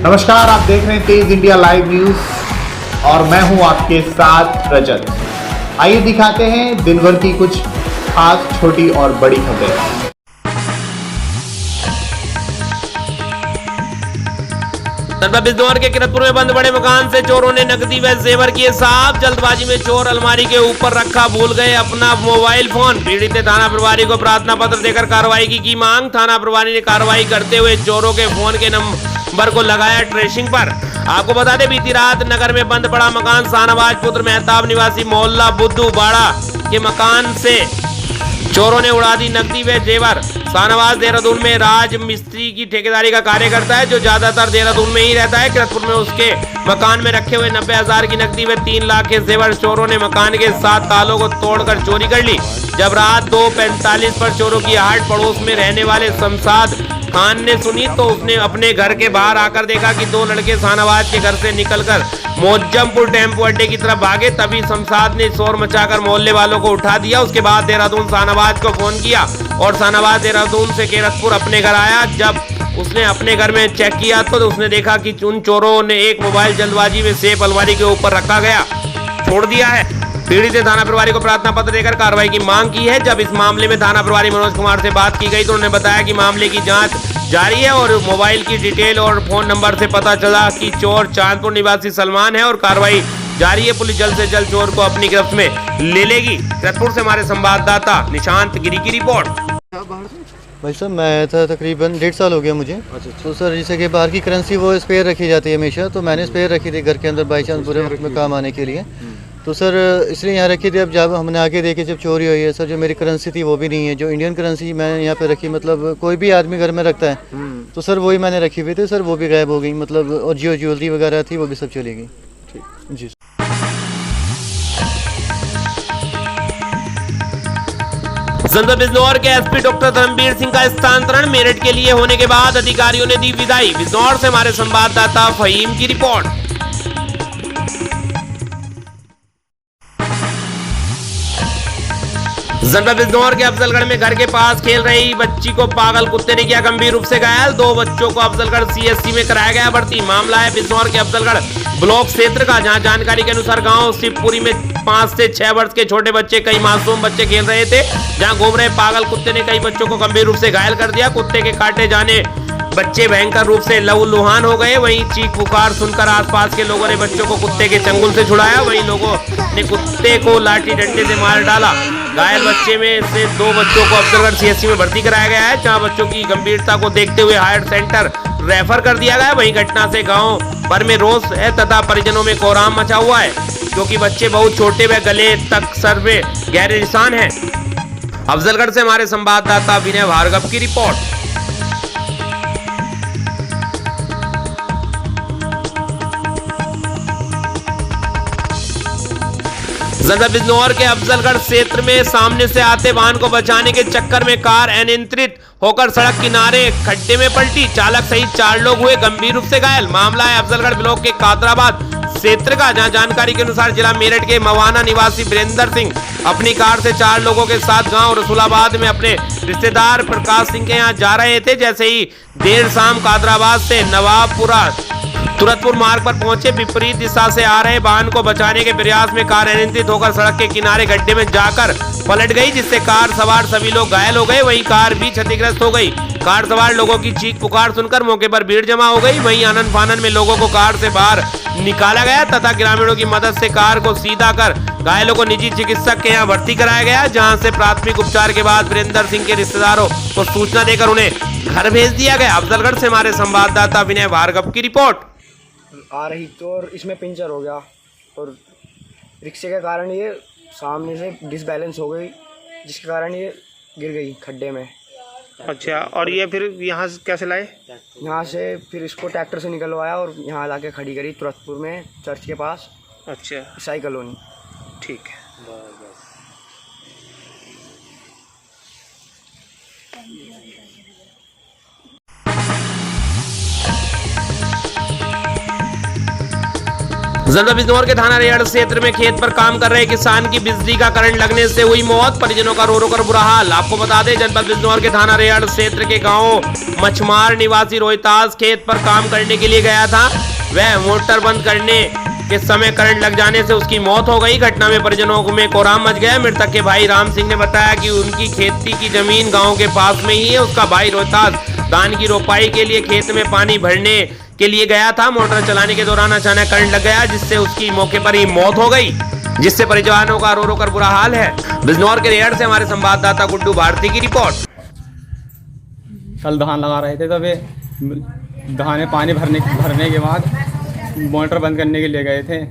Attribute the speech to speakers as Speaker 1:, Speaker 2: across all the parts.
Speaker 1: नमस्कार, आप देख रहे हैं तेज इंडिया लाइव न्यूज और मैं हूं आपके साथ रजत। आइए दिखाते हैं दिन भर की कुछ खास छोटी और बड़ी खबरें।
Speaker 2: बिजनौर के किरतपुर में बंद बड़े मकान से चोरों ने नकदी व जेवर किए साफ। जल्दबाजी में चोर अलमारी के ऊपर रखा भूल गए अपना मोबाइल फोन। पीड़ित ने थाना प्रभारी को प्रार्थना पत्र देकर कार्रवाई की मांग। थाना प्रभारी ने कार्रवाई करते हुए चोरों के फोन के नंबर को लगाया ट्रेसिंग पर। आपको बता दें, बीती रात नगर में बंद पड़ा मकान शाहनवाज पुत्र मेहताब निवासी मोहल्ला बुद्धू बाड़ा के मकान से चोरों ने उड़ा दी नकदी व जेवर। शाहनवाज देहरादून में राज मिस्त्री की ठेकेदारी का कार्य करता है, जो ज्यादातर देहरादून में ही रहता है। किरतपुर में उसके मकान में रखे हुए 90,000 की नकदी व 3 लाख के जेवर चोरों ने मकान के 7 तालों को तोड़कर चोरी कर ली। जब रात 2:45 पर चोरों की आहट पड़ोस में रहने वाले शमशाद खान ने सुनी तो उसने अपने घर के बाहर आकर देखा कि 2 लड़के शाहनवाज के घर से निकलकर मोजमपुर टेम्पो अड्डे की तरफ भागे। तभी शमशाद ने शोर मचाकर मोहल्ले वालों को उठा दिया। उसके बाद देहरादून शाहनवाज को फोन किया और शाहनवाज देहरादून से किरतपुर अपने घर आया। जब उसने अपने घर में चेक किया तो उसने देखा कि उन चोरों ने एक मोबाइल जल्दबाजी में सेफ अलमारी के ऊपर रखा गया छोड़ दिया है। पीड़ित ने थाना प्रभारी को प्रार्थना पत्र देकर कार्रवाई की मांग की है। जब इस मामले में थाना प्रभारी मनोज कुमार से बात की गई तो उन्होंने बताया कि मामले की जांच जारी है और मोबाइल की डिटेल और फोन नंबर से पता चला कि चोर चांदपुर निवासी सलमान है और कार्रवाई जारी है। पुलिस जल्द से जल्द चोर को अपनी गिरफ्त में ले लेगी। किरतपुर से हमारे संवाददाता निशांत गिरी की रिपोर्ट।
Speaker 3: भाई साहब, मैं आया था तकरीबन 1.5 साल हो गया मुझे। तो सर, जैसे कि बाहर की करेंसी वो स्पेयर रखी जाती है हमेशा, तो मैंने स्पेयर रखी थी घर के अंदर बाई चांस बुरे वक्त में काम आने के लिए। तो सर इसलिए यहाँ रखी थी। अब जब हमने आके देखे जब चोरी हुई है सर, जो मेरी करेंसी थी वो भी नहीं है। जो इंडियन करेंसी मैंने यहाँ पे रखी, मतलब कोई भी आदमी घर में रखता है, तो सर वही मैंने रखी हुई थी सर, वो भी गायब हो गई। मतलब और जो ज्वेलरी वगैरह थी वो भी सब चली गई। ठीक जी।
Speaker 2: जनपद बिजनौर के एसपी डॉक्टर धर्मवीर सिंह का स्थानांतरण मेरठ के लिए होने के बाद अधिकारियों ने दी विदाई। बिजनौर से हमारे संवाददाता फहीम की रिपोर्ट। जनपद बिजनौर के अफजलगढ़ में घर के पास खेल रही बच्ची को पागल कुत्ते ने किया गंभीर रूप से घायल। 2 बच्चों को अफजलगढ़ सीएससी में कराया गया भर्ती। मामला है बिजनौर के अफजलगढ़ ब्लॉक क्षेत्र का, जहां जानकारी के अनुसार गांव शिवपुरी में 5 से 6 वर्ष के छोटे बच्चे, कई मासूम बच्चे खेल रहे थे। जहां घूम रहे पागल कुत्ते ने कई बच्चों को गंभीर रूप से घायल कर दिया। कुत्ते के काटे जाने बच्चे भयंकर रूप से लहूलुहान हो गए। वहीं चीख पुकार सुनकर आसपास के लोगों ने बच्चों को कुत्ते के चंगुल से छुड़ाया। वहीं लोगों ने कुत्ते को लाठी डंडे से मार डाला। घायल बच्चे में से 2 बच्चों को अफजलगढ़ सीएससी में भर्ती कराया गया है, जहां बच्चों की गंभीरता को देखते हुए हायर सेंटर रेफर कर दिया गया है। वहीं घटना से गांव भर में रोष है तथा परिजनों में कोहराम मचा हुआ है, क्योंकि बच्चे बहुत छोटे व गले तक सर में गहरे निशान हैं। अफजलगढ़ से हमारे संवाददाता विनय भार्गव की रिपोर्ट। जनपद बिजनौर के अफजलगढ़ क्षेत्र में सामने से आते वाहन को बचाने के चक्कर में कार अनियंत्रित होकर सड़क किनारे खड्डे में पलटी। चालक सहित 4 लोग हुए गंभीर रूप से घायल। मामला है अफजलगढ़ ब्लॉक के कादराबाद क्षेत्र का, जहां जानकारी के अनुसार जिला मेरठ के मवाना निवासी वीरेंद्र सिंह अपनी कार से 4 लोगों के साथ गांव रसूलाबाद में अपने रिश्तेदार प्रकाश सिंह के यहाँ जा रहे थे। जैसे ही देर शाम कादराबाद से नवाबपुरा तुरतपुर मार्ग पर पहुंचे, विपरीत दिशा से आ रहे वाहन को बचाने के प्रयास में कार अनियंत्रित होकर सड़क के किनारे गड्ढे में जाकर पलट गई, जिससे कार सवार सभी लोग घायल हो गए। वहीं कार भी क्षतिग्रस्त हो गई। कार सवार लोगों की चीख पुकार सुनकर मौके पर भीड़ जमा हो गई। वहीं आनन फानन में लोगों को कार से बाहर निकाला गया तथा ग्रामीणों की मदद से कार को सीधा कर घायलों को निजी चिकित्सक के यहाँ भर्ती कराया गया, जहाँ से प्राथमिक उपचार के बाद वीरेंद्र सिंह के रिश्तेदारों को सूचना देकर उन्हें घर भेज दिया गया। अफजलगढ़ से हमारे संवाददाता विनय भार्गव की रिपोर्ट।
Speaker 4: आ रही तो और इसमें पंचर हो गया और रिक्शे के कारण ये सामने से डिसबैलेंस हो गई, जिसके कारण ये गिर गई खड्डे में।
Speaker 5: अच्छा, और ये फिर यहाँ से कैसे लाए?
Speaker 4: यहाँ से फिर इसको ट्रैक्टर से निकलवाया और यहाँ लाके खड़ी करी तुरतपुर में चर्च के पास।
Speaker 5: अच्छा,
Speaker 4: ईसाई कॉलोनी।
Speaker 5: ठीक है।
Speaker 2: जनपद बिजनौर के थाना रेहड़ क्षेत्र में खेत पर काम कर रहे किसान की बिजली का करंट लगने से हुई मौत, परिजनों का रो रो कर बुरा हाल। आपको बता दें, जनपद बिजनौर के थाना रेहड़ क्षेत्र के गांव मछमार निवासी रोहितास खेत पर काम करने के लिए गया था। वह मोटर बंद करने के समय करंट लग जाने से उसकी मौत हो गई। घटना में परिजनों में कोहराम मच गया। मृतक के भाई राम सिंह ने बताया कि उनकी खेती की जमीन गाँव के पास में ही है। उसका भाई रोहितास धान की रोपाई के लिए खेत में पानी भरने के लिए गया था। मोटर चलाने के दौरान अचानक करंट लग गया, जिससे उसकी मौके पर ही मौत हो गई, जिससे परिजनों का रो रो कर बुरा हाल है। बिजनौर के रेहड़ से हमारे संवाददाता गुड्डू भारती की रिपोर्ट।
Speaker 6: कल धान लगा रहे थे, तब धान में पानी भरने के बाद मोटर बंद करने के लिए गए थे,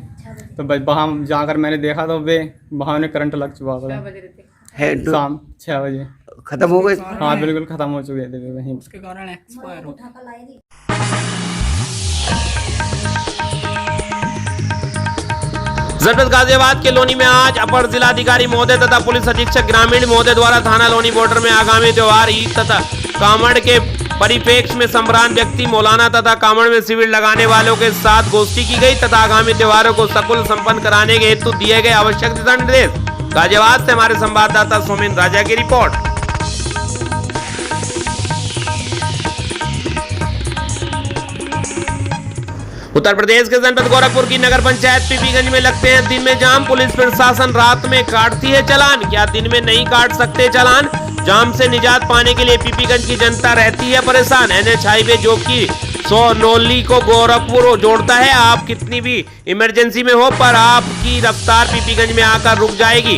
Speaker 6: तो वहाँ जाकर मैंने देखा तो वहाँ में करंट लग चुका था। शाम 6 बजे
Speaker 7: खत्म हो गए।
Speaker 6: हाँ बिल्कुल खत्म हो चुके थे वहीं। उसके कारण एक्सपायर हो।
Speaker 2: जनपद गाजियाबाद के लोनी में आज अपर जिलाधिकारी महोदय तथा पुलिस अधीक्षक ग्रामीण महोदय द्वारा थाना लोनी बॉर्डर में आगामी त्योहार ईद तथा कामड़ के परिप्रेक्ष्य में संभ्रांत व्यक्ति मौलाना तथा कामड़ में शिविर लगाने वालों के साथ गोष्ठी की गई तथा आगामी त्योहारों को सकुल संपन्न कराने के हेतु दिए गए आवश्यक दिशा निर्देश। गाजियाबाद से हमारे संवाददाता सोमेन राजा की रिपोर्ट। उत्तर प्रदेश के जनपद गोरखपुर की नगर पंचायत पीपीगंज में लगते हैं दिन में जाम। पुलिस प्रशासन रात में काटती है चालान, क्या दिन में नहीं काट सकते चालान? जाम से निजात पाने के लिए पीपीगंज की जनता रहती है परेशान। NH हाईवे जो कि सोनौली को गोरखपुर जोड़ता है, आप कितनी भी इमरजेंसी में हो पर आपकी रफ्तार पीपीगंज में आकर रुक जाएगी।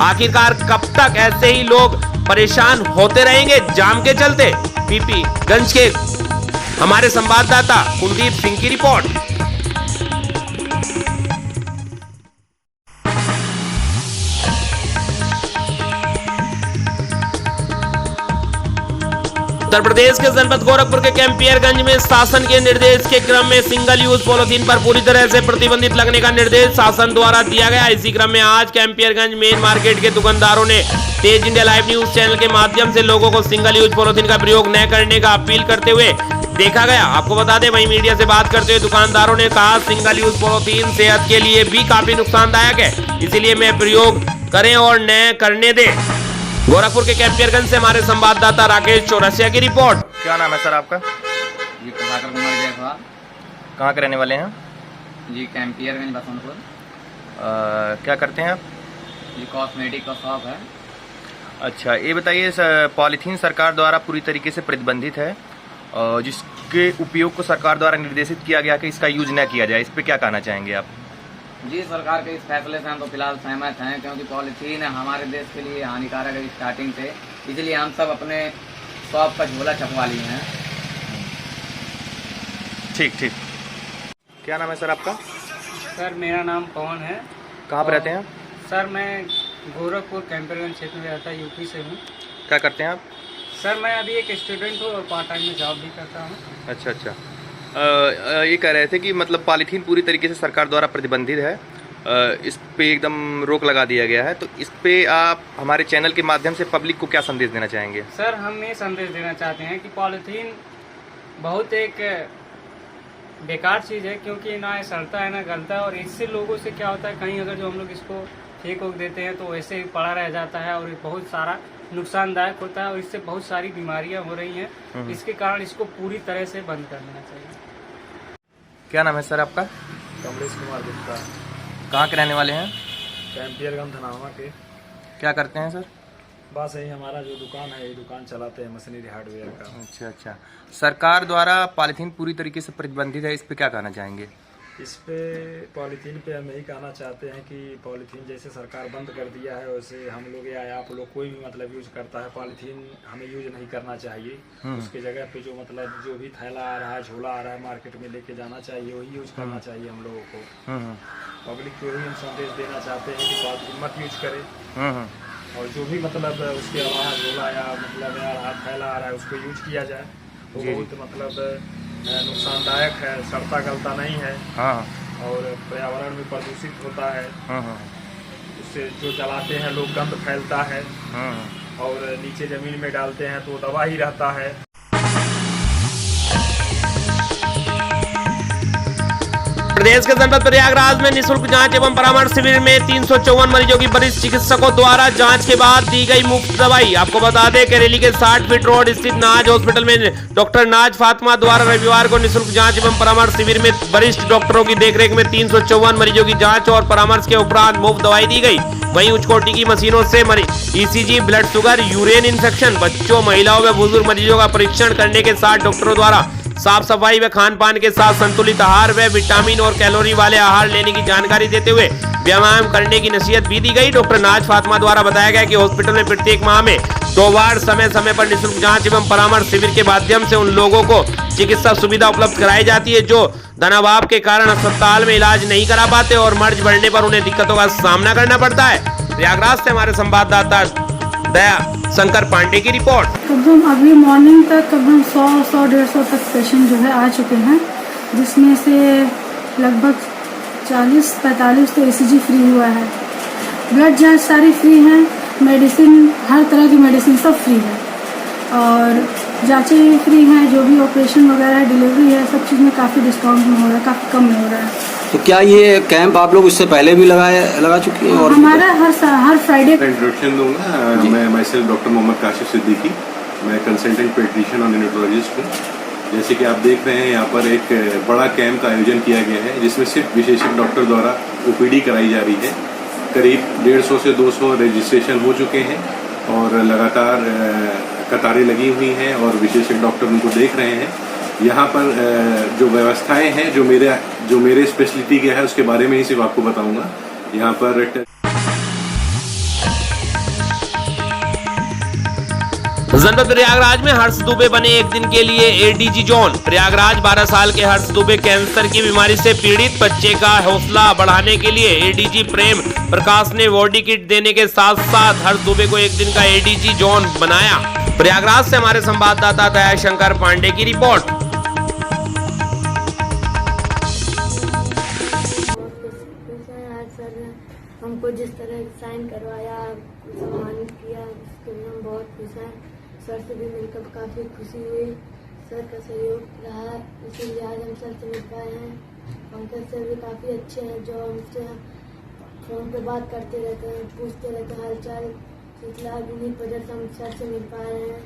Speaker 2: आखिरकार कब तक ऐसे ही लोग परेशान होते रहेंगे जाम के चलते? पीपीगंज के हमारे संवाददाता कुलदीप सिंह की रिपोर्ट। उत्तर प्रदेश के जनपद गोरखपुर के कैंपियरगंज में शासन के निर्देश के क्रम में सिंगल यूज पॉलिथीन पर पूरी तरह से प्रतिबंधित लगने का निर्देश शासन द्वारा दिया गया। इसी क्रम में आज कैंपियरगंज मेन मार्केट के दुकानदारों ने तेज इंडिया लाइव न्यूज चैनल के माध्यम से लोगों को सिंगल यूज पॉलिथीन का प्रयोग न करने का अपील करते हुए देखा गया। आपको बता दें, वहीं मीडिया से बात करते हुए दुकानदारों ने कहा, सिंगल यूज पॉलिथीन सेहत के लिए भी काफी नुकसानदायक है, इसीलिए मैं प्रयोग करें और न करने दें। गोरखपुर के कैंपियरगंज से हमारे संवाददाता राकेश चौरसिया की रिपोर्ट।
Speaker 8: क्या नाम है सर आपका?
Speaker 9: जी प्रभाकर कुमार जायसवाल।
Speaker 8: कहाँ के रहने वाले हैं?
Speaker 9: जी कैंपियरगंज बसंतपुर।
Speaker 8: क्या करते हैं आप?
Speaker 9: जी कॉस्मेटिक का शॉप है।
Speaker 8: अच्छा, ये बताइए, पॉलीथीन सरकार द्वारा पूरी तरीके से प्रतिबंधित है, जिसके उपयोग को सरकार द्वारा निर्देशित किया गया कि इसका यूज न किया जाए, इस पर क्या कहना चाहेंगे आप?
Speaker 9: जी सरकार के इस फैसले से हम तो फिलहाल सहमत हैं, क्योंकि पॉलीथीन हमारे देश के लिए हानिकारक है स्टार्टिंग से, इसलिए हम सब अपने शॉप का झोला छपवा लिए हैं।
Speaker 8: ठीक ठीक। क्या नाम है सर आपका?
Speaker 6: सर मेरा नाम पवन है।
Speaker 8: कहाँ पर रहते हैं?
Speaker 6: सर मैं गोरखपुर कैंपियरगंज क्षेत्र में रहता, यूपी से हूँ।
Speaker 8: क्या करते हैं आप?
Speaker 6: सर मैं अभी एक स्टूडेंट हूँ और पार्ट टाइम में जॉब भी करता हूँ।
Speaker 8: अच्छा अच्छा। ये कह रहे थे कि मतलब पॉलीथीन पूरी तरीके से सरकार द्वारा प्रतिबंधित है, इस पे एकदम रोक लगा दिया गया है, तो इस पे आप हमारे चैनल के माध्यम से पब्लिक को क्या संदेश देना चाहेंगे?
Speaker 6: सर हम ये संदेश देना चाहते हैं कि पॉलीथीन बहुत एक बेकार चीज़ है, क्योंकि ना ये सड़ता है ना गलता है, और इससे लोगों से क्या होता है, कहीं अगर जो हम लोग इसको फेंक वोक देते हैं तो वैसे ही पड़ा रह जाता है और बहुत सारा नुकसानदायक होता है और इससे बहुत सारी बीमारियां हो रही हैं। इसके कारण इसको पूरी तरह से बंद कर देना चाहिए।
Speaker 8: क्या नाम है सर आपका?
Speaker 10: कमलेश कुमार गुप्ता।
Speaker 8: कहाँ के रहने वाले हैं?
Speaker 10: कैंपियरगंज धनावा के।
Speaker 8: क्या करते हैं सर?
Speaker 10: बस यही हमारा जो दुकान है, ये दुकान चलाते हैं मशीनरी हार्डवेयर का।
Speaker 8: अच्छा अच्छा। सरकार द्वारा पॉलीथीन पूरी तरीके से प्रतिबंधित है, इस पे क्या कहना चाहेंगे?
Speaker 10: इस पे पॉलीथीन पे हम यही कहना चाहते हैं कि पॉलीथीन जैसे सरकार बंद कर दिया है, वैसे हम लोग या आप लोग कोई भी मतलब यूज करता है पॉलीथीन, हमें यूज नहीं करना चाहिए। उसके जगह पे जो मतलब जो भी थैला आ रहा है, झोला आ रहा है, मार्केट में लेके जाना चाहिए, वही यूज करना चाहिए हम लोगों को। पब्लिक को यही हम संदेश देना चाहते हैं कि पॉलीथीन मत यूज करें, और जो भी मतलब उसके अलावा झोला या मतलब या थैला आ रहा है उसको यूज किया जाए, वो बहुत मतलब नुकसानदायक है, सड़ता गलता नहीं है।
Speaker 8: हाँ।
Speaker 10: और पर्यावरण भी प्रदूषित होता है। उससे जो जलाते हैं लोग गंद फैलता है, और नीचे जमीन में डालते हैं तो दबा ही रहता है।
Speaker 2: प्रदेश के जनपद प्रयागराज में निःशुल्क जांच एवं परामर्श शिविर में 354 मरीजों की वरिष्ठ चिकित्सकों द्वारा जांच के बाद दी गई मुफ्त दवाई। आपको बता दें करेली के 60 फीट रोड स्थित नाज हॉस्पिटल में डॉक्टर नाज फातिमा द्वारा रविवार को निःशुल्क जांच एवं परामर्श शिविर में वरिष्ठ डॉक्टरों की देखरेख में 354 मरीजों की जाँच और परामर्श के उपरांत मुफ्त दवाई दी गई। वहीं उच्च कोटि की मशीनों से ECG, blood sugar, urine infection, बच्चों, महिलाओं व बुजुर्ग मरीजों का परीक्षण करने के साथ डॉक्टरों द्वारा साफ सफाई व खान पान के साथ संतुलित आहार व विटामिन और कैलोरी वाले आहार लेने की जानकारी देते हुए व्यायाम करने की नसीहत भी दी गई। डॉक्टर नाज फातिमा द्वारा बताया गया कि हॉस्पिटल में प्रत्येक माह में 2 बार समय समय पर निःशुल्क जांच एवं परामर्श शिविर के माध्यम से उन लोगों को चिकित्सा सुविधा उपलब्ध कराई जाती है जो धनाभाव के कारण अस्पताल में इलाज नहीं करा पाते और मर्ज बढ़ने पर उन्हें दिक्कतों का सामना करना पड़ता है। प्रयागराज से हमारे संवाददाता दया शंकर पांडे की रिपोर्ट।
Speaker 7: करीबन अभी मॉर्निंग तक करीबन 100-150 तक पेशेंट जो है आ चुके हैं, जिसमें से लगभग 40-45 तो ECG फ्री हुआ है। ब्लड जांच सारी फ्री हैं, मेडिसिन हर तरह की मेडिसिन सब फ्री है और जांचें भी फ्री हैं। जो भी ऑपरेशन वगैरह है, डिलीवरी है, सब चीज़ में काफ़ी डिस्काउंट में हो रहा है, काफ़ी कम में हो रहा है।
Speaker 11: तो क्या ये कैंप आप लोग इससे पहले भी लगा चुकी हैं? और
Speaker 7: हमारा हर फ्राइडे
Speaker 12: इंट्रोडक्शन दूंगा। मैं माइसेल्फ डॉक्टर मोहम्मद काशिफ सिद्दीकी, मैं कंसल्टेंट पेडिट्रिशियन और न्यूरोलॉजिस्ट हूँ। जैसे कि आप देख रहे हैं यहाँ पर एक बड़ा कैंप का आयोजन किया गया है जिसमें सिर्फ विशेषज्ञ डॉक्टर द्वारा OPD कराई जा रही है। करीब 150 से 200 रजिस्ट्रेशन हो चुके हैं और लगातार कतारें लगी हुई हैं और विशेषज्ञ डॉक्टर उनको देख रहे हैं। यहाँ पर जो व्यवस्थाएं हैं जो मेरे स्पेशलिटी के है उसके बारे में ही सिर्फ आपको बताऊंगा। यहाँ पर
Speaker 2: जनपद प्रयागराज में हर्ष दुबे बने एक दिन के लिए ADG जोन। प्रयागराज 12 साल के हर्ष दुबे कैंसर की बीमारी से पीड़ित बच्चे का हौसला बढ़ाने के लिए ADG प्रेम प्रकाश ने बॉडी किट देने के साथ साथ हर्ष दुबे को एक दिन का ADG जोन बनाया। प्रयागराज से हमारे संवाददाता दया शंकर पांडे की रिपोर्ट।
Speaker 7: हमको जिस तरह साइन करवाया, सम्मानित किया, उसके लिए हम बहुत खुश हैं। सर से भी मिलकर काफ़ी खुशी हुई, सर का सहयोग रहा, इसीलिए आज हम सर से मिल पाए हैं। पंकज सर भी काफ़ी अच्छे हैं जो हमसे फ़ोन पे बात करते रहते हैं, पूछते रहते हैं हालचाल। फिलहाल उन्हीं वजह से हम सर से मिल पाए हैं,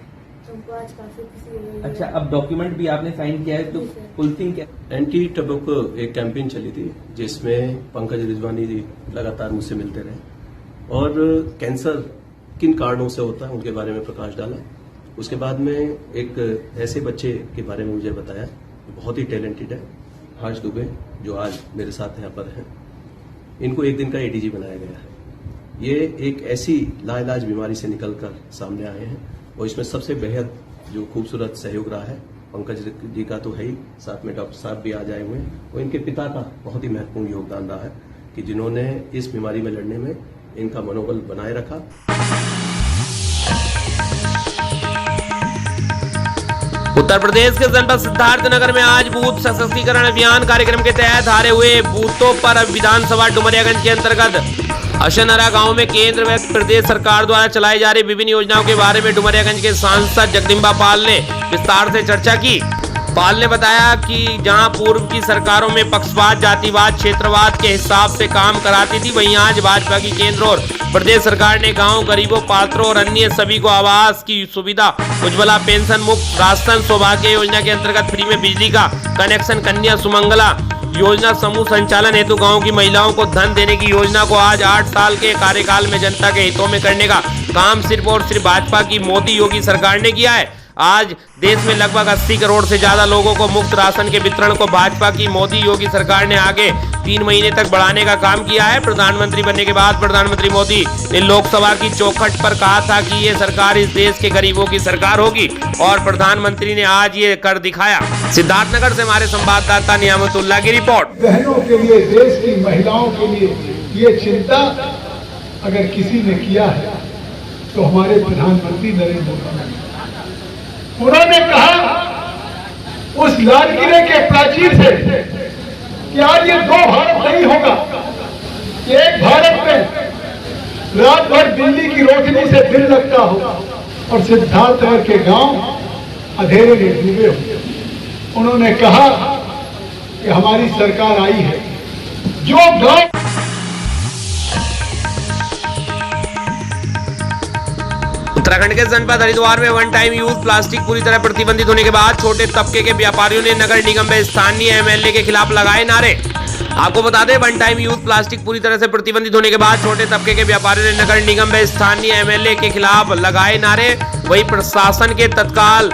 Speaker 7: हमको आज काफ़ी खुशी हो रही है।
Speaker 13: अच्छा, अब डॉक्यूमेंट भी आपने साइन किया है तो फुल थिंग क्या?
Speaker 14: एंटी टबैको एक कैंपेन चली थी जिसमें पंकज रिजवानी जी लगातार मुझसे मिलते रहे और कैंसर किन कारणों से होता है उनके बारे में प्रकाश डाला। उसके बाद में एक ऐसे बच्चे के बारे में मुझे बताया, बहुत ही टैलेंटेड है, हर्ष दुबे, जो आज मेरे साथ यहाँ पर हैं। इनको एक दिन का ADG बनाया गया है। ये एक ऐसी लाइलाज बीमारी से निकलकर सामने आए हैं और इसमें सबसे बेहद जो खूबसूरत सहयोग रहा है पंकज जी का तो है ही, साथ में डॉक्टर साहब भी आज आए हुए हैं और इनके पिता का बहुत ही महत्वपूर्ण योगदान रहा है कि जिन्होंने इस बीमारी में लड़ने में इनका मनोबल बनाए रखा।
Speaker 2: उत्तर प्रदेश के जनपद सिद्धार्थनगर में आज बूथ सशक्तिकरण अभियान कार्यक्रम के तहत हारे हुए बूथों पर विधानसभा डुमरियागंज के अंतर्गत अशनरा गांव में केंद्र व प्रदेश सरकार द्वारा चलाई जा रही विभिन्न योजनाओं के बारे में डुमरियागंज के सांसद जगदम्बा पाल ने विस्तार से चर्चा की। पाल ने बताया कि जहां पूर्व की सरकारों में पक्षपात, जातिवाद, क्षेत्रवाद के हिसाब से काम कराती थी, वहीं आज भाजपा की केंद्र और प्रदेश सरकार ने गांव, गरीबों, पात्रों और अन्य सभी को आवास की सुविधा, उज्ज्वला पेंशन मुक्त राशन, सौभाग्य योजना के अंतर्गत फ्री में बिजली का कनेक्शन, कन्या सुमंगला योजना समूह संचालन हेतु गांव की महिलाओं को धन देने की योजना को आज 8 साल के कार्यकाल में जनता के हितों में करने का काम सिर्फ और सिर्फ भाजपा की मोदी योगी सरकार ने किया है। आज देश में लगभग 80 करोड़ से ज्यादा लोगों को मुफ्त राशन के वितरण को भाजपा की मोदी योगी सरकार ने आगे 3 महीने तक बढ़ाने का काम किया है। प्रधानमंत्री बनने के बाद प्रधानमंत्री मोदी ने लोकसभा की चौखट पर कहा था कि ये सरकार इस देश के गरीबों की सरकार होगी और प्रधानमंत्री ने आज ये कर दिखाया। सिद्धार्थनगर से हमारे संवाददाता नियामतुल्लाह की रिपोर्ट।
Speaker 15: बहनों के लिए, देश की महिलाओं के लिए ये चिंता अगर किसी ने किया है तो हमारे प्रधानमंत्री नरेंद्र मोदी। उन्होंने कहा उस लाल किले के प्राचीर से कि आज ये 2 भारत नहीं होगा, एक भारत में रात भर दिल्ली की रोशनी से दिल लगता हो और सिद्धार्थनगर के गांव अंधेरे में डूबे हो। उन्होंने कहा कि हमारी सरकार आई है जो गांव
Speaker 2: उत्तराखंड के जनपद हरिद्वार में वन टाइम यूज प्लास्टिक पूरी तरह प्रतिबंधित होने के बाद छोटे तबके के व्यापारियों ने नगर निगम में स्थानीय एमएलए के खिलाफ लगाए नारे। आपको बता दें, वन टाइम यूज प्लास्टिक पूरी तरह से प्रतिबंधित होने के बाद छोटे तबके के व्यापारियों ने नगर निगम में स्थानीय एमएलए के खिलाफ लगाए नारे। वहीं प्रशासन के तत्काल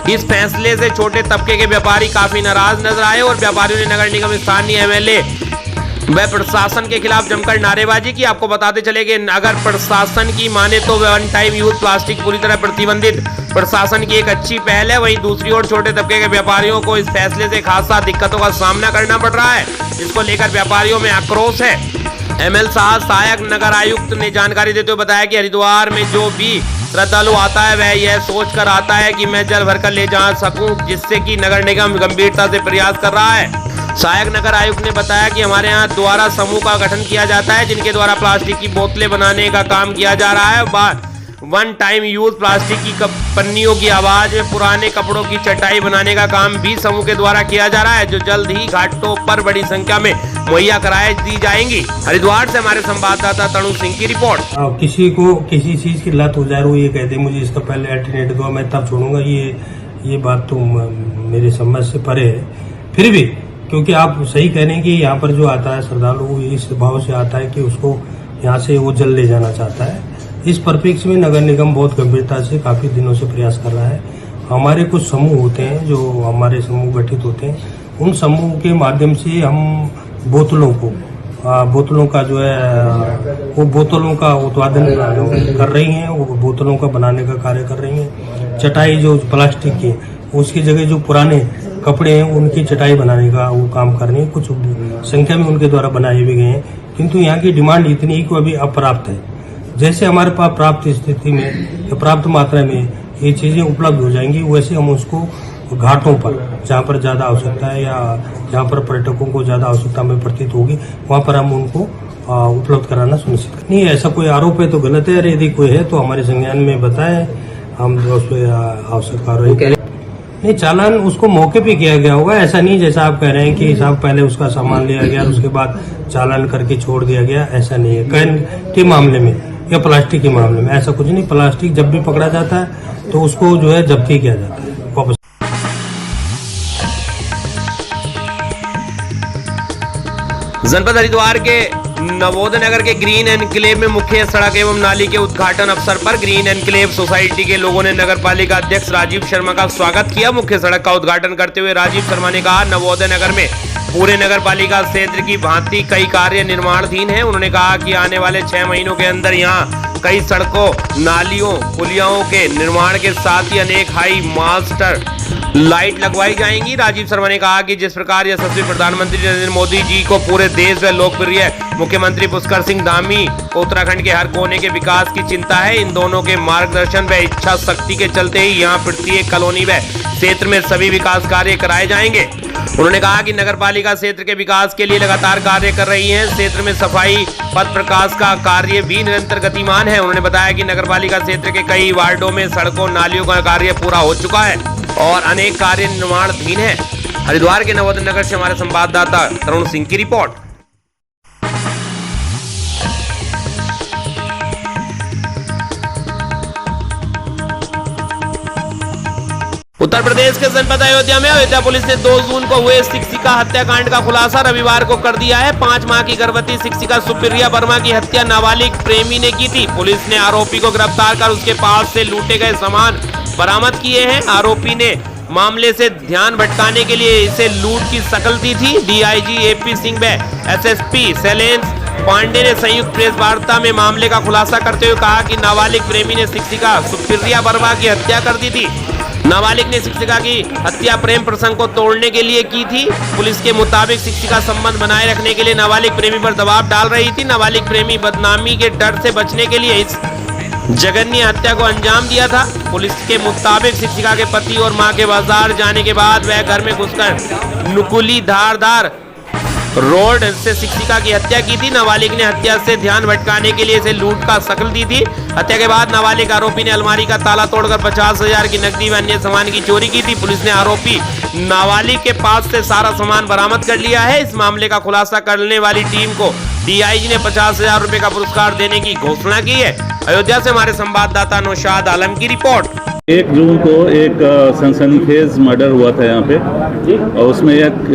Speaker 2: इस फैसले से छोटे तबके के व्यापारी काफी नाराज नजर आए और व्यापारियों ने नगर निगम स्थानीय एमएलए व प्रशासन के खिलाफ जमकर नारेबाजी की। आपको बताते चले कि अगर प्रशासन की माने तो वन टाइम यूज प्लास्टिक पूरी तरह प्रतिबंधित प्रशासन की एक अच्छी पहल है। वहीं दूसरी ओर छोटे तबके के व्यापारियों को इस फैसले से खासा दिक्कतों का सामना करना पड़ रहा है, जिसको लेकर व्यापारियों में आक्रोश है। एमएल साहब सहायक नगर आयुक्त ने जानकारी देते हुए बताया कि हरिद्वार में जो भी श्रद्धालु आता है वह यह सोच कर आता है कि मैं जल भरकर ले जा सकूं, जिससे कि नगर निगम गंभीरता से प्रयास कर रहा है। सहायक नगर आयुक्त ने बताया कि हमारे यहाँ द्वारा समूह का गठन किया जाता है, जिनके द्वारा प्लास्टिक की बोतलें बनाने का काम किया जा रहा है। वन टाइम यूज प्लास्टिक की पन्नियों की आवाज में पुराने कपड़ों की चटाई बनाने का काम भी समूह के द्वारा किया जा रहा है, जो जल्द ही घाटों पर बड़ी संख्या में मुहैया कराई दी जाएंगी। हरिद्वार से हमारे संवाददाता तनु सिंह की रिपोर्ट।
Speaker 16: किसी को किसी चीज की लत हो जाए वो ये कहते मुझे इसका पहले अल्टरनेट दो, मैं तब छोड़ूंगा, ये बात तो मेरे समझ से परे है। फिर भी क्योंकि आप सही कह रहे हैं कि यहाँ पर जो आता है श्रद्धालु वो इस भाव से आता है कि उसको यहाँ से वो जल ले जाना चाहता है। इस परिप्रेक्ष्य में नगर निगम बहुत गंभीरता से काफी दिनों से प्रयास कर रहा है। हमारे कुछ समूह होते हैं जो हमारे समूह गठित होते हैं, उन समूह के माध्यम से हम बोतलों का जो है वो बोतलों का उत्पादन कर रही हैं, वो बोतलों का बनाने का कार्य कर रही हैं। चटाई जो प्लास्टिक की उसकी जगह जो पुराने कपड़े हैं उनकी चटाई बनाने का वो काम कर रही है। कुछ संख्या में उनके द्वारा बनाए भी गए हैं, किंतु यहाँ की डिमांड इतनी है कि अभी अपर्याप्त है। जैसे हमारे पास प्राप्त स्थिति में या प्राप्त मात्रा में ये चीजें उपलब्ध हो जाएंगी, वैसे हम उसको घाटों पर जहाँ पर ज्यादा आवश्यकता है या जहाँ पर पर्यटकों को ज्यादा आवश्यकता में प्रतीत होगी वहाँ पर हम उनको उपलब्ध कराना सुनिश्चित करें। नहीं, ऐसा कोई आरोप है तो गलत है, यदि कोई है तो हमारे संज्ञान में बताएं, हम उस पर आवश्यक कार्रवाई करें। नहीं, चालान उसको मौके पे किया गया होगा, ऐसा नहीं जैसा आप कह रहे हैं कि साहब पहले उसका सामान लिया गया और उसके बाद चालान करके छोड़ दिया गया, ऐसा नहीं है। कैन के मामले में या प्लास्टिक के मामले में ऐसा कुछ नहीं। प्लास्टिक जब भी पकड़ा जाता है तो उसको जो है जब्ती किया जाता है वापस।
Speaker 2: जनपद हरिद्वार के नवोदय नगर के ग्रीन एनक्लेव में मुख्य सड़क एवं नाली के उद्घाटन अवसर पर ग्रीन एनक्लेव सोसाइटी के लोगों ने नगर पालिका अध्यक्ष राजीव शर्मा का स्वागत किया। मुख्य सड़क का उद्घाटन करते हुए राजीव शर्मा ने कहा, नवोदय नगर में पूरे नगर पालिका क्षेत्र की भांति कई कार्य निर्माणाधीन हैं। उन्होंने कहा कि आने वाले 6 महीनों के अंदर यहाँ कई सड़कों, नालियों, पुलियाओं के निर्माण के साथ ही अनेक हाई मास्टर लाइट लगवाई जाएंगी। राजीव शर्मा ने कहा कि जिस प्रकार यशस्वी प्रधानमंत्री नरेंद्र मोदी जी को पूरे देश में लोकप्रिय मुख्यमंत्री पुष्कर सिंह धामी को उत्तराखंड के हर कोने के विकास की चिंता है, इन दोनों के मार्गदर्शन व इच्छा शक्ति के चलते ही यहाँ प्रत्येक कॉलोनी व क्षेत्र में सभी विकास कार्य कराए जाएंगे। उन्होंने कहा कि नगर पालिका क्षेत्र के विकास के लिए लगातार कार्य कर रही है। क्षेत्र में सफाई, पथ प्रकाश का कार्य भी निरंतर गतिमान है। उन्होंने बताया कि नगर पालिका क्षेत्र के कई वार्डों में सड़कों, नालियों का कार्य पूरा हो चुका है और अनेक कार्य निर्माणाधीन है। हरिद्वार के नवोदय नगर से हमारे संवाददाता तरुण सिंह की रिपोर्ट। उत्तर प्रदेश के जनपद अयोध्या में अयोध्या पुलिस ने 2 जून को हुए शिक्षिका हत्याकांड का खुलासा रविवार को कर दिया है। 5 माह की गर्भवती शिक्षिका सुप्रिया वर्मा की हत्या नाबालिग प्रेमी ने की थी। पुलिस ने आरोपी को गिरफ्तार कर उसके पास से लूटे गए सामान बरामद किए हैं। आरोपी ने मामले से ध्यान भटकाने के लिए इसे लूट की शकल दी थी। डीआईजी एपी सिंह व एसएसपी शैलेंद्र पांडे ने संयुक्त प्रेस वार्ता में मामले का खुलासा करते हुए कहा कि नाबालिग प्रेमी ने शिक्षिका सुप्रिया वर्मा की हत्या कर दी थी। नाबालिग ने शिक्षिका की हत्या प्रेम प्रसंग को तोड़ने के लिए की थी। पुलिस के मुताबिक शिक्षिका संबंध बनाए रखने के लिए नाबालिग प्रेमी पर दबाव डाल रही थी। नाबालिग प्रेमी बदनामी के डर से बचने के लिए इस जघन्य हत्या को अंजाम दिया था। पुलिस के मुताबिक शिक्षिका के पति और मां के बाजार जाने के बाद वह घर में घुसकर नुकीली धारदार रोड से शिक्षिका की हत्या की थी। नाबालिग ने हत्या से ध्यान भटकाने के लिए इसे लूट का शकल दी थी। हत्या के बाद नाबालिग आरोपी ने अलमारी का ताला तोड़कर 50,000 की नकदी व अन्य सामान की चोरी की थी। पुलिस ने आरोपी नाबालिग के पास से सारा सामान बरामद कर लिया है। इस मामले का खुलासा करने वाली टीम को डीआईजी ने 50,000 रुपए का पुरस्कार देने की घोषणा की है। अयोध्या से हमारे संवाददाता नौशाद आलम की रिपोर्ट।
Speaker 17: 1 जून को एक सनसनीखेज मर्डर हुआ था यहाँ पे, और उसमें एक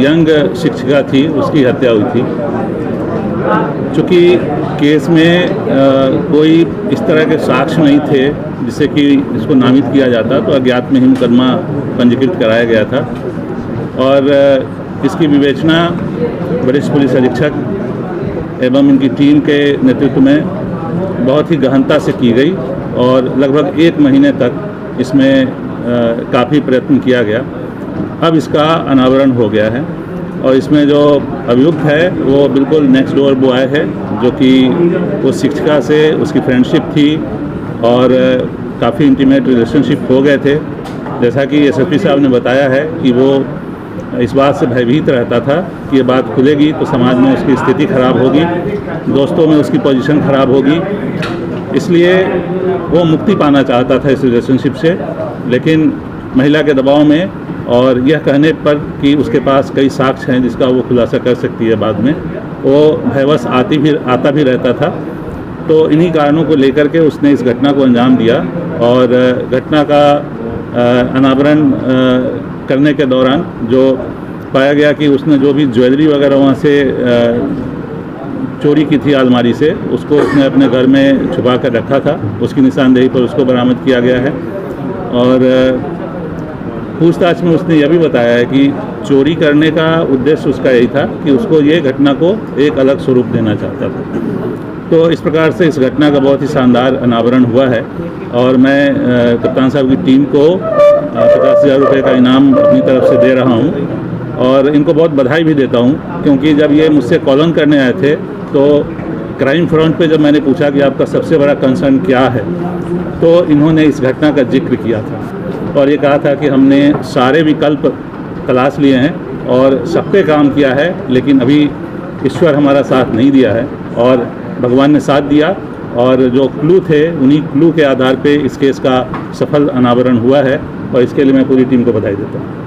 Speaker 17: यंग शिक्षिका थी, उसकी हत्या हुई थी। चूँकि केस में कोई इस तरह के साक्ष्य नहीं थे जिससे कि इसको नामित किया जाता, तो अज्ञात में ही मुकदमा पंजीकृत कराया गया था। और इसकी विवेचना वरिष्ठ पुलिस अधीक्षक एवं इनकी टीम के नेतृत्व में बहुत ही गहनता से की गई और लगभग 1 महीने तक इसमें काफ़ी प्रयत्न किया गया। अब इसका अनावरण हो गया है और इसमें जो अभियुक्त है वो बिल्कुल नेक्स्ट डोर बॉय है, जो कि उस शिक्षिका से उसकी फ्रेंडशिप थी और काफ़ी इंटीमेट रिलेशनशिप हो गए थे। जैसा कि एसएसपी साहब ने बताया है कि वो इस बात से भयभीत रहता था कि ये बात खुलेगी तो समाज में उसकी स्थिति खराब होगी, दोस्तों में उसकी पोजीशन खराब होगी, इसलिए वो मुक्ति पाना चाहता था इस रिलेशनशिप से। लेकिन महिला के दबाव में और यह कहने पर कि उसके पास कई साक्ष्य हैं जिसका वो खुलासा कर सकती है बाद में, वो भयवश आता भी रहता था। तो इन्हीं कारणों को लेकर के उसने इस घटना को अंजाम दिया और घटना का अनावरण करने के दौरान जो पाया गया कि उसने जो भी ज्वेलरी वगैरह वहाँ से चोरी की थी अलमारी से, उसको उसने अपने घर में छुपा कर रखा था। उसकी निशानदेही पर उसको बरामद किया गया है और पूछताछ में उसने यह भी बताया है कि चोरी करने का उद्देश्य उसका यही था कि उसको ये घटना को एक अलग स्वरूप देना चाहता था। तो इस प्रकार से इस घटना का बहुत ही शानदार अनावरण हुआ है और मैं कप्तान साहब की टीम को 50,000 रुपये का इनाम अपनी तरफ से दे रहा हूं और इनको बहुत बधाई भी देता हूं, क्योंकि जब ये मुझसे कॉलन करने आए थे तो क्राइम फ्रंट पे जब मैंने पूछा कि आपका सबसे बड़ा कंसर्न क्या है, तो इन्होंने इस घटना का जिक्र किया था और ये कहा था कि हमने सारे विकल्प तलाश लिए हैं और सब पे काम किया है, लेकिन अभी ईश्वर हमारा साथ नहीं दिया है और भगवान ने साथ दिया और जो क्लू थे उन्हीं क्लू के आधार पे इस केस का सफल अनावरण हुआ है और इसके लिए मैं पूरी टीम को बधाई देता हूँ।